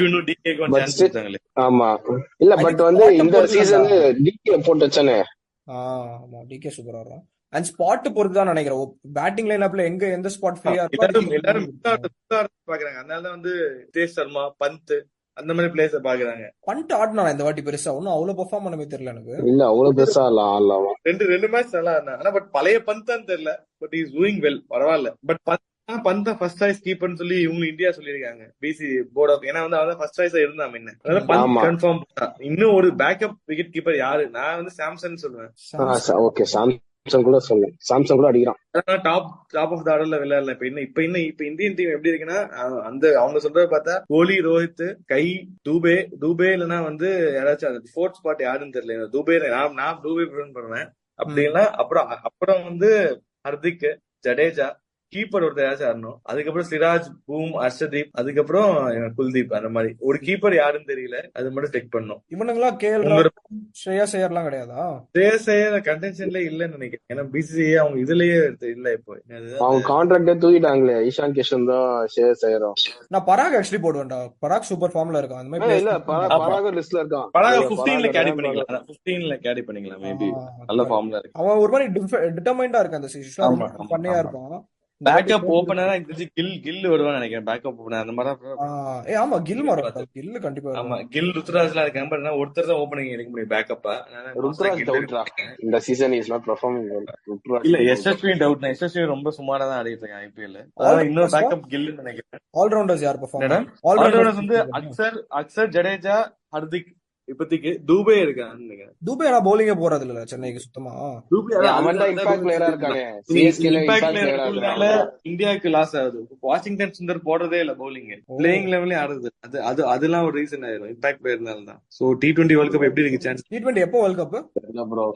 ஆமா இல்ல பட் வந்து இந்த சீசன் டிகே போட்டு வச்சானே. ஆமா டிகே சூப்பரா வரும். அண்ட் ஸ்பாட் பொறுத்து தான் நினைக்கிறேன். பேட்டிங் லைனப்ல எந்த ஸ்பாட் ஃப்ரீயா எல்லாரும் பாக்குறாங்க. அதனால வந்து தேஜ் சர்மா, பந்த் அந்த மாதிரி பிளேயர்ஸ் பாக்குறாங்க. பண்ட் ஆடினா இந்த வாட்டி பெருசா ஒன்னும் அவ்வளவு பெர்ஃபார்ம் பண்ணவே தெரியல எனக்கு. இல்ல அவ்வளவு பெருசா ரெண்டு மேட்ச் நல்லா இருந்தா. ஆனா பட் பழைய பந்தான் தெரியல. பட் இஸ் டூயிங் வெல், பரவாயில்ல. பட் பந்த ஃபர்ஸ்ட் சாய்ஸ் கீப்பர்னு சொல்லி இவங்க இந்தியா சொல்லிருக்காங்க பிசி போர்ட் ஆஃப். ஏன்னா வந்து அவன் ஃபர்ஸ்ட் சாய்ஸா இருந்தான் முன்ன. அதனால பந்த் கன்ஃபார்ம். இன்னும் ஒரு பேக்கப் விக்கெட் கீப்பர் யாரு? நான் வந்து சாம்சன் சொல்லுவேன். ஓகே சாம்சங் கூட சொல்லுங்க. சாம்சங் கூட அடிக்கிறான். டாப் ஆஃப் த ஆர்டர்ல விளையாடல. இப்ப இந்தியன் டீம் எப்படி இருக்குன்னா, அந்த அவங்க சொல்றத பார்த்தா கோலி, ரோஹித், கை, தூபே இல்லைன்னா வந்து யாராச்சும் ஃபோர்த் ஸ்பாட் யாருன்னு தெரியல. தூபே நான் தூபே ப்ரிஃபர் பண்ணுவேன். அப்படின்னா அப்புறம் வந்து ஹர்திக், ஜடேஜா, கீப்பர் ஒருத்தர் யாராச்சும் ஆடணும். அதுக்கப்புறம் சிராஜ், பூம், அர்ஷதீப், அதுக்கப்புறம் குல்தீப். அந்த மாதிரி ஒரு கீப்பர் யாருன்னு தெரியல, அது மட்டும் செக் பண்ணும். இவனுங்களா கேஎல் ஸ்ரேயாஸ் ஐயர்லாம் கிடையாதா? ஸ்ரேயாஸ் ஐயர் கண்டென்ஷன்ல இல்லன்னு நினைக்கிறேன். ஏன்னா பிசிசிஐ அவங்க இதுலயே இல்ல. இப்போ அவங்க கான்ட்ராக்டே தூக்கிட்டாங்களே. இஷான் கிஷன் தான் ஸ்ரேயாஸ் ஐயரும். நான் பராக் ஆக்சுவலி போடுவேன்டா. பராக் சூப்பர் ஃபார்ம்ல இருக்கான். அந்த மாதிரி இல்ல பராக் லிஸ்ட்ல இருக்கான். பராக் 15ல கேரி பண்ணிக்கலாம். 15ல கேரி பண்ணிக்கலாம். மேபி நல்ல ஃபார்ம்ல இருக்கு. அவன் ஒரு மாதிரி டிட்டர்மைண்டா இருக்கான் அந்த சீசன். பண்ணியா இருப்பான். பேக்கப் ஓபனரா எனக்கு கில் வருவான்னு நினைக்கிறேன். பேக்கப் ஓபனர் அந்த மாதிரி. ஆமா கில் மாறும். கில் கண்டிப்பா. ஆமா கில், ருத்ராஜ்லாம் இருக்காங்க. பட் ஒருத்தர் தான் ஓபனிங் எடுக்க முடியும் பேக்கப்பா. ருத்ராஜ் டவுட்ரா இந்த season is not performing well. இல்ல எஸ்எஸ்வி டவுட். எஸ்எஸ்வி ரொம்ப சுமாரா தான் ஆடிட்டு இருக்காங்க ஐபிஎல். அதான் இன்னொரு பேக்கப் கில்னு நினைக்கிறேன். ஆல்ரவுண்டர்ஸ் யார் பெர்ஃபார்ம்? ஆல்ரவுண்டர்ஸ் வந்து அக்சர், ஜடேஜா, ஹர்திக். இப்போதைக்கு தூபே இருக்காங்க. தூபே ஆனா பவுலிங்கே போறது இல்ல சென்னைக்கு சுத்தமா. அவன் தான் இம்பாக்ட் பிளேயரா இருக்கானே. சிஎஸ்கேல இம்பாக்ட் பிளேயரா இருக்கானே. இந்தியாவுக்கு லாஸ் ஆகுது. வாஷிங்டன் சுந்தர் போடுறதே இல்ல பவுலிங். பிளேயிங் லெவல்ல ஆடுது. அதெல்லாம் ஒரு ரீசன் ஆயிரும். இம்பாக்ட் பிளேயர்னால தான். சோ T20 வேர்ல்ட் கப் எப்படி இருக்கு சான்ஸ்? T20 எப்போ வேர்ல்ட் கப்? இல்ல ப்ரோ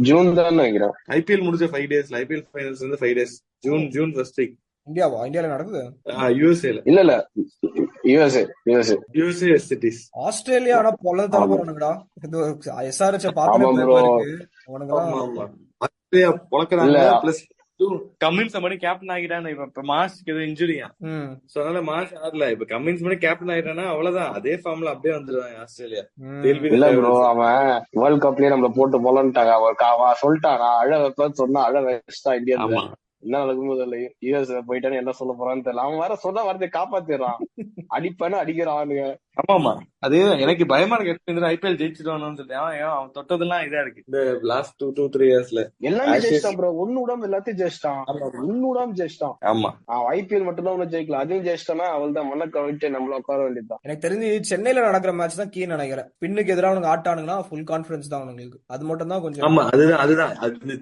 ஜூன் தானே நினைக்கிறேன். ஐபிஎல் முடிஞ்ச 5 days. ஐபிஎல் ஃபைனல்ஸ் வந்து 5 days. June first week. இந்தியால நடக்குது. யுஎஸ்ஏல இல்ல யுஎஸ்ஏ சிட்டிஸ். ஆஸ்திரேலியா ஆனா பொல தர போறானுங்கடா. இது எஸ்ஆர்எச் பாத்துட்டு இருக்கு. ஆஸ்திரேலியா பொளக்கறாங்க. பிளஸ் கமின்ஸ் மணி கேப்டன் ஆகிட்டானே. இப்ப மார்ச்க்கு ஏதோ இன்ஜுரியா. சோ அதனால மார்ச் ஆடல. இப்ப கமின்ஸ் மணி கேப்டன் ஆயிட்டானா அவ்வளவுதான். அதே ஃபார்ம்ல அப்படியே வந்துருவாங்க ஆஸ்திரேலியா. இல்ல ப்ரோ அவன் வேர்ல்ட் கப்லயே நம்மள போட்டு பொலன்ட்டாங்க. அவன் சொல்லிட்டான் நான் அழ வைப்பேன்னு சொன்னா அழ வச்சுட்டா இந்தியா. என்ன நடக்கும்போது இல்ல யூஎஸ் போயிட்டானு என்ன சொல்ல போறான்னு தெரியல. அவன் வேற சொன்ன வார்த்தையை காப்பாத்திடுறான். அடிப்பானு அடிக்கிறானுங்க. ஆமா ஆமா. அது எனக்கு பயமா இருக்கு, இந்த ஐபிஎல் ஜெயிச்சிருவானு சொல்லி. அவன் தொட்டதெல்லாம் இதா இருக்கு இந்த லாஸ்ட் 2-3 இயர்ஸ்ல. எல்லாமே ஆஷஸ். ஜெயிச்சிட்டான் ப்ரோ, ஒன்னு விடாம எல்லாத்தையும் ஜெயிச்சிட்டான், ஆமா ஆமா ஒன்னு விடாம ஜெயிச்சிட்டான். ஆமா. ஐபிஎல் மட்டும் தான் ஒன்னும் ஜெயிக்கல, அதையும் ஜெயிச்சிட்டானா அவள் தான் மண்ணை கவிட்டு நம்மள உட்கார வேண்டியதுதான். எனக்கு தெரிஞ்சு சென்னையில நடக்கிற மேட்ச் தான் கீ நினைக்கிறேன். பின்னுக்கு எதிராக அவனுக்கு ஆட்டானுங்கன்னா ஃபுல் கான்பிடன்ஸ் தான் அவனுங்களுக்கு. அது மட்டும் தான் கொஞ்சம். ஆமா அதுதான்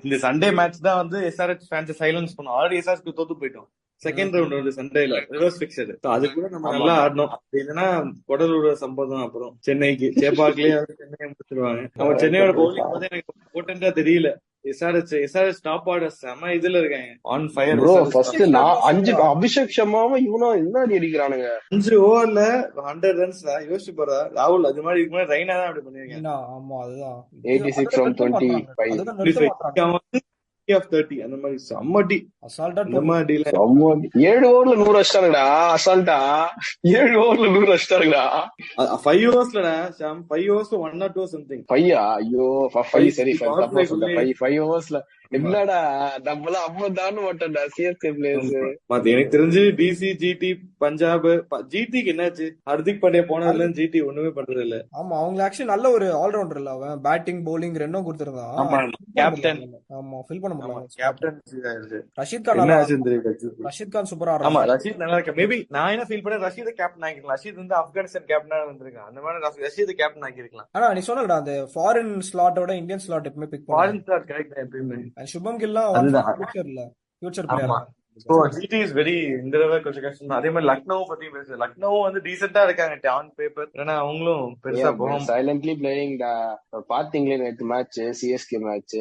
இந்த சண்டே மேட்ச் தான் வந்து எஸ்ஆர்எச் ஃபேன்ஸ் சைலன்ஸ் பண்ணும். ஆல்ரெடி எஸ்ஆர்எச் தோத்து போயிட்டோம் செகண்ட் ரவுண்ட் வந்து சண்டேல ரிவர்ஸ் பிக்சர். அது கூட நம்ம நல்லா ஆடணும். அப்படி இல்லைன்னா குடலூர் சம்பவம். அப்புறம் சென்னைக்கு சேப்பாக்கிலேயே சென்னையை முடிச்சிருவாங்க. நம்ம சென்னையோட பவுலிங் வந்து எனக்கு போட்டா தெரியல. எஸ்ஆர்எச் டாப் ஆர்டர் செம இதுல இருக்காங்க, ஆன் ஃபயர். ப்ரோ ஃபர்ஸ்ட் நான் 5 அபிஷேக் சர்மாவும் இவனும் என்ன அடிக்கிறானுங்க 5 ஓவர்ல 100 ரன்ஸ். யோசிச்சு போறா ராகுல். அது மாதிரி இதுக்கு ரெய்னா தான் அப்படி பண்ணிருக்கேன். ஆமா அதுதான் 86 from 25. அதுதான் நிறுத்த மாட்டாங்க. 30 அந்த மாதிரி செம்ம டி. அசால்ட்டா நம்ம அடியில 7 ஓவர்ல 100 அடிச்சிட்டானுங்கடா அசால்ட்டா. 7 ஓவர்ல 100 அடிச்சிட்டானுங்கடா. 5 ஓவர்ஸ்லடா சாம். 5 ஓவர்ஸ் 1 or 2 something. 5 ஐயோ 5 சரி தப்பா சொல்றேன். 5 ஓவர்ஸ்ல என்னடா நம்மளாம் அம்மா தானு மாட்டோம்டா சிஎஸ்கே பிளேயர்ஸ். எனக்கு தெரிஞ்சு டிசி ஜிடி பஞ்சாப் ஜிடிக்கு என்னாச்சு, ஹர்திக் பாண்டியா போனதுல ஜிடி ஒண்ணுமே பண்றது இல்ல. ஆமா அவங்க ஆக்சுவலி நல்ல ஒரு ஆல்ரவுண்டர் இல்ல, அவன் பேட்டிங் பவுலிங் ரெண்டும் கொடுத்திருந்தான். ஆமா கேப்டன். ஆமா ஃபில் பண்ண முடியல. கேப்டன் ரஷீத் கான் என்ன ஆச்சுன்னு தெரியல. ரஷீத் கான் சூப்பரா ஆமா ஆடுறான். ரஷீத் நல்லா இருக்கு. மேபி நான் என்ன ஃபீல் பண்ணேன், ரஷீத் கேப்டன் ஆகிக்கலாம். ரஷீத் வந்து ஆப்கானிஸ்தான் கேப்டனா வந்திருக்கான். அந்த மாதிரி ரஷீத் கேப்டன் ஆகிருக்கலாம். ஆனா நீ சொன்னடா அந்த ஃபாரின் ஸ்லாட்டோட இந்தியன் ஸ்லாட் எப்பவுமே பிக் பண்ணுவாங்க. ஃபாரின் ஸ்லாட் கரெக்ட் எப்பவுமே. சுபம் கில்லாம் அதுதான். ஃபியூச்சர் ஆமா. Player. So GT is very இந்த தடவை கொஞ்சம் கஷ்டம் தான். அதே மாதிரி லக்னோ பத்தி பேசு. லக்னோ வந்து டீசெண்டா இருக்காங்க ஆன் பேப்பர். ஏன்னா அவங்களும் பெருசா போகும். Silently playing. பாத்தீங்களே நேத்து மேட்ச் சிஎஸ்கே மேட்ச்,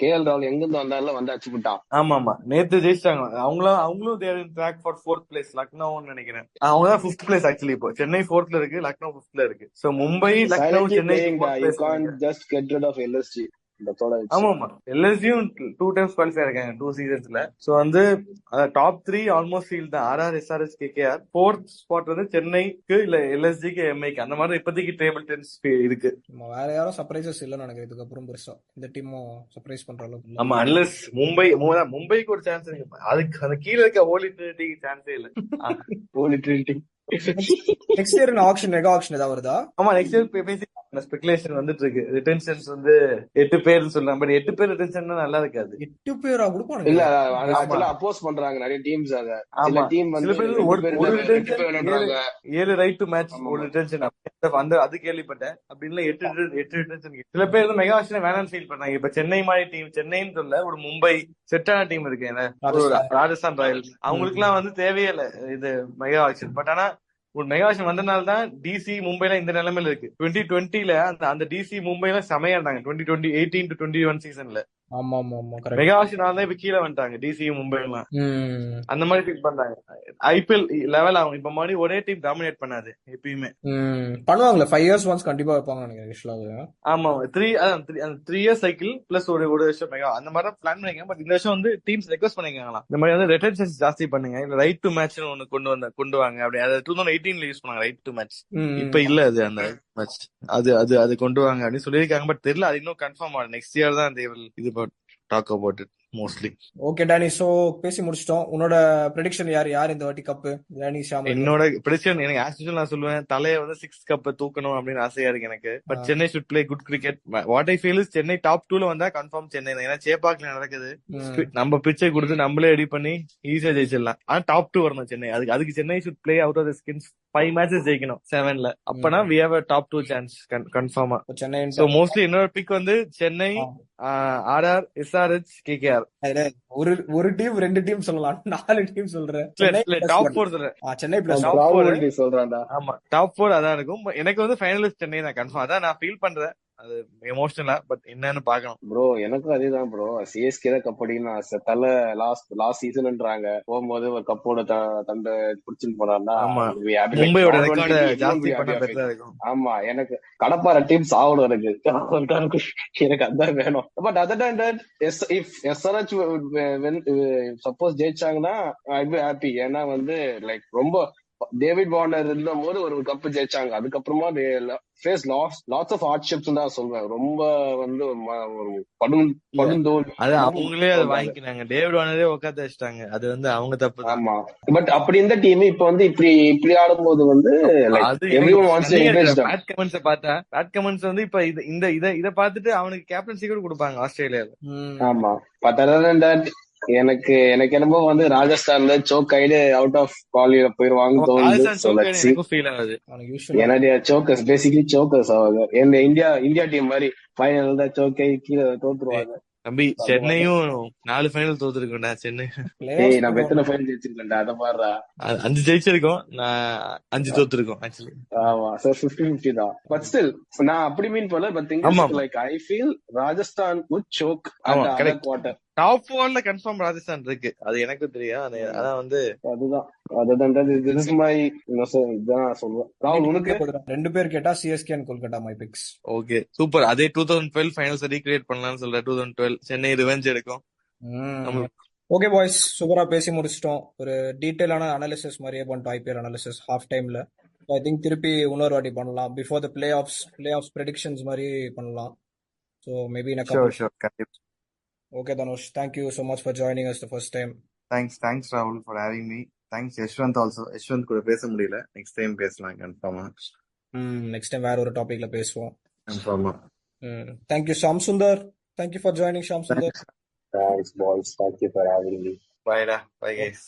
கேஎல் ராகுல் எங்க இருந்து வந்தாலும் வந்து அடிச்சு விட்டான். ஆமா ஆமா நேத்து ஜெயிச்சிட்டாங்க. அவங்களும் தேர் இன் ட்ராக் ஃபார் 4th place. லக்னோன்னு நினைக்கிறேன். அவங்க தான் 5th place ஆக்சுவலி. இப்போ சென்னை 4th இருக்கு, லக்னோ 5th இருக்கு. So Mumbai Lucknow Chennai you can't just get rid of LSG. ஆமா ஆமா எல்எஸ்ஜியும் 2 times குவாலிஃபை இருக்காங்க 2 சீசன்ஸ்ல. சோ வந்து டாப் 3 ஆல்மோஸ்ட் ஃபீல் தான். RR SRH KKR. 4th spot வந்து சென்னைக்கு இல்ல எல்எஸ்ஜிக்கு எம்ஐக்கு. அந்த மாதிரி இப்போதைக்கு டேபிள் டென்ஸ் இருக்கு. வேற யாரும் சர்ப்ரைசஸ் இல்லன்னு நினைக்கிறேன் இதுக்கு அப்புறம் பெருசா. இந்த டீமும் சர்ப்ரைஸ் பண்ற அளவுக்கு. ஆமா அன்லெஸ் மும்பைக்கு ஒரு சான்ஸ் இருக்கு. அதுக்கு அந்த கீழ இருக்க ஹோலி ட்ரினிட்டிக்கு சான்ஸே இல்ல. Holy Trinity next year auction mega auction ஏதாவது வருதா? ஆமா நெக்ஸ்ட் இயர் பேசி ஸ்பெகுலேஷன் வந்துட்டு இருக்கு. ரிட்டென்ஷன்ஸ் வந்து 8 பேர் சொல்றாங்க. பட் 8 பேர் ரிட்டென்ஷன் நல்லா இருக்காது. 8 பேரா கொடுப்பாங்க இல்ல ஆக்சுவலா அப்போஸ் பண்றாங்க நிறைய டீம்ஸ். அத ஆமா டீம் வந்து சில பேர் ஒரு ரிட்டென்ஷன் 7 ரைட் டு மேட்ச் ஒரு ரிட்டென்ஷன் அந்த அது கேள்விப்பட்டேன். அப்படி இல்ல 8 ரிட்டென்ஷன். சில பேர் வந்து மெகா ஆக்ஷன் வேணாம்னு ஃபீல் பண்றாங்க. இப்ப சென்னை மாதிரி டீம், சென்னைன்னு சொல்ல ஒரு மும்பை செட்டான டீம் இருக்கு, ராஜஸ்தான் ராயல்ஸ். அவங்களுக்கு எல்லாம் வந்து தேவையே இல்ல இது மெகா ஆக்ஷன். பட் ஆனா ஒரு மெகா ஆக்ஷன் வந்தனால தான் டிசி மும்பைல இந்த நிலைமையில இருக்கு. 2020ல அந்த டிசி மும்பைல செமையா இருந்தாங்க 2018 to 21 சீசன்ல. ஆமா ஆமா ஆமா கரெக்ட். மெகா ஆக்ஷனால தான் இப்ப கீழே வந்துட்டாங்க டிசி மும்பைலாம். அந்த மாதிரி ஃபீல் பண்றாங்க. ஐபிஎல் லெவல் ஆகும். இப்ப மாதிரி ஒரே டீம் டாமினேட் பண்ணாது எப்பயுமே. பண்ணுவாங்கல்ல 5 years once கண்டிப்பா வைப்பாங்க நினைக்கிறேன். ஆமா 3 year சைக்கிள் பிளஸ் ஒரு வருஷம் மெகா அந்த மாதிரி தான் பிளான் பண்ணிருக்காங்க. பட் இந்த வருஷம் வந்து டீம்ஸ் ரெக்வஸ்ட் பண்ணிருக்காங்களாம், இந்த மாதிரி வந்து ரிட்டென்ஷன்ஸ் ஜாஸ்தி பண்ணுங்க, இல்ல ரைட் டு மேட்ச் ஒன்னு கொண்டு வாங்க. அப்படி அதை 2018ல யூஸ் பண்ணாங்க ரைட் டு மேட்ச். இப்ப இல்ல அது அந்த மேட்ச் அது கொண்டு வாங்க அப்படின்னு சொல்லியிருக்காங்க. பட் தெரியல, அது இன்னும் கன்ஃபார்ம் ஆகும். நெக்ஸ்ட் இயர் தான் இது talk about it mostly. Okay Danny, so பேசி முடிச்சிட்டோம். உன்னோட ப்ரெடிக்ஷன் யார் இந்த வாட்டி கப்? டானி ஷாம். என்னோட ப்ரெடிக்ஷன் எனக்கு ஆஸ் யூசுவல் நான் சொல்லுவேன், தலையை வந்து 6 கப் தூக்கணும் அப்படின்னு ஆசையா இருக்கு எனக்கு. But Chennai should play good cricket. What I feel is Chennai top 2ல வந்தா கன்ஃபார்ம் சென்னை தான். ஏன்னா சேப்பாக்ல நடக்குது, நம்ம பிச்சை கொடுத்து நம்மளே ரெடி பண்ணி ஈஸியா ஜெயிச்சிடலாம். ஆனா டாப் 2 வரணும் சென்னை. அதுக்கு Chennai should play out of the skins 5 matches ஜெயிக்கணும் 7ல. அப்பனா we have a top 2 chance கன்ஃபார்மா. சென்னை சோ மோஸ்ட்லி என்னோட பிக் வந்து சென்னை, ஆர்ஆர், எஸ்ஆர்எச், கேகேஆர். ஒரு டீம் 2 டீம் சொல்லலாம், 4 டீம் சொல்றேன். டாப் 4 சொல்றேன். சென்னை பிளஸ் சொல்றான்டா. ஆமா டாப் 4 அதான் இருக்கும். எனக்கு வந்து ஃபைனலிஸ்ட் சென்னை தான் கன்ஃபார்ம். அதான் நான் ஃபீல் பண்றேன். அது எமோஷனலா, பட் என்னன்னு பாக்கணும். ப்ரோ எனக்கும் அதேதான் ப்ரோ. சிஎஸ்கே தான் கப் அடிக்கணும் ஆசை. தலை லாஸ்ட் சீசன்ன்றாங்க. போகும்போது ஒரு கப்போட தண்டை புடிச்சுன்னு போனார்னா மும்பையோட ரெக்கார்ட ஜாஸ்தி பண்ண பெட்டரா இருக்கும். ஆமா எனக்கு கடப்பார டீம் சாவணும் எனக்கு அதான் வேணும். But other than that if SRH suppose ஜெயிச்சாங்கன்னா ஐ பி ஹாப்பி. ஏன்னா வந்து லைக் ரொம்ப டேவிட் வார்னர் இருந்த போது ஒரு கப் ஜெயிச்சாங்க. அதுக்கப்புறமா ஃபேஸ் லாட்ஸ் ஆஃப் ஹார்ட்ஷிப்ஸ் தான் சொல்வேன். ரொம்ப வந்து ஒரு படுந்தோல்வி அது அவங்களே அதை வாங்கிக்கினாங்க. டேவிட் வார்னரே உட்காந்து வச்சிட்டாங்க. அது வந்து அவங்க தப்பு தான். ஆமா. பட் அப்படி இருந்த டீம் இப்ப வந்து இப்படி ஆடும்போது வந்து அது everyone wants to encourage them. Bad comments பார்த்தா பேட் கமெண்ட்ஸ் வந்து இப்ப இத பார்த்துட்டு அவனுக்கு கேப்டன்சி கூட கொடுப்பாங்க ஆஸ்திரேலியால. ஆமா. பட் அதர் than that எனக்கு என்னமோ வந்து ராஜஸ்தான்ல சோக் ஆயிடு அவுட் ஆஃப் குவாலிஃபை போயிருவாங்க தோணுது. So let's see. எனக்கும் ஃபீல் ஆகுது. என்னுடைய சோக்கர்ஸ் பேசிக்கலி சோக்கர்ஸ் ஆகுது. இந்த இந்தியா டீம் மாதிரி ஃபைனல் தான் சோக் ஆகி கீழே தோத்துருவாங்க. தம்பி சென்னையும் 4 ஃபைனல் தோத்துருக்கோம்டா. சென்னை நம்ம எத்தனை ஃபைனல் ஜெயிச்சிருக்கேன்டா அதை பாடுறா. 5 ஜெயிச்சிருக்கோம், நான் 5 தோத்துருக்கோம் ஆக்சுவலி. ஆமா. சோ 50-50 தான். பட் ஸ்டில் நான் அப்படி மீன் பண்ணல. But think like I feel Rajasthan would choke at the other quarter. Top 4ல கன்ஃபார்ம் ராஜஸ்தான் இருக்கு, அது எனக்கு தெரியும். அதான் வந்து அதுதான் this is my இதான் சொல்லுவேன். ராகுல் உனக்கு 2 பேர் கேட்டா CSK and Kolkata my picks. Okay super. அதே 2012 ஃபைனல்ஸ் ரீக்ரியேட் பண்ணலாம்னு சொல்ற. 2012 சென்னை ரிவெஞ்ச் எடுக்கும். ஓகே பாய்ஸ், சூப்பரா பேசி முடிச்சிட்டோம். ஒரு டீடைலான அனாலிசிஸ் மாதிரியே பண்ணிட்டோம். ஐபிஎல் அனாலிசிஸ் ஹாஃப் டைம்ல. ஐ திங்க் திருப்பி இன்னொரு வாட்டி பண்ணலாம். Before the play of predictions மாதிரி பண்ணலாம். So maybe in okay Dhanush, thank you so much for joining us the first time. Thanks Rahul for having me. Thanks Yashwant also. Yashwant கூட பேச முடியல, நெக்ஸ்ட் டைம் பேசலாம் கன்ஃபார்மா. நெக்ஸ்ட் டைம் வேற ஒரு டாபிக்ல பேசுவோம் கன்ஃபார்மா. Thank you Shyam Sundar. Thank you for joining Shyam Sundar. Thanks boys. Thank you for having me. Bye guys.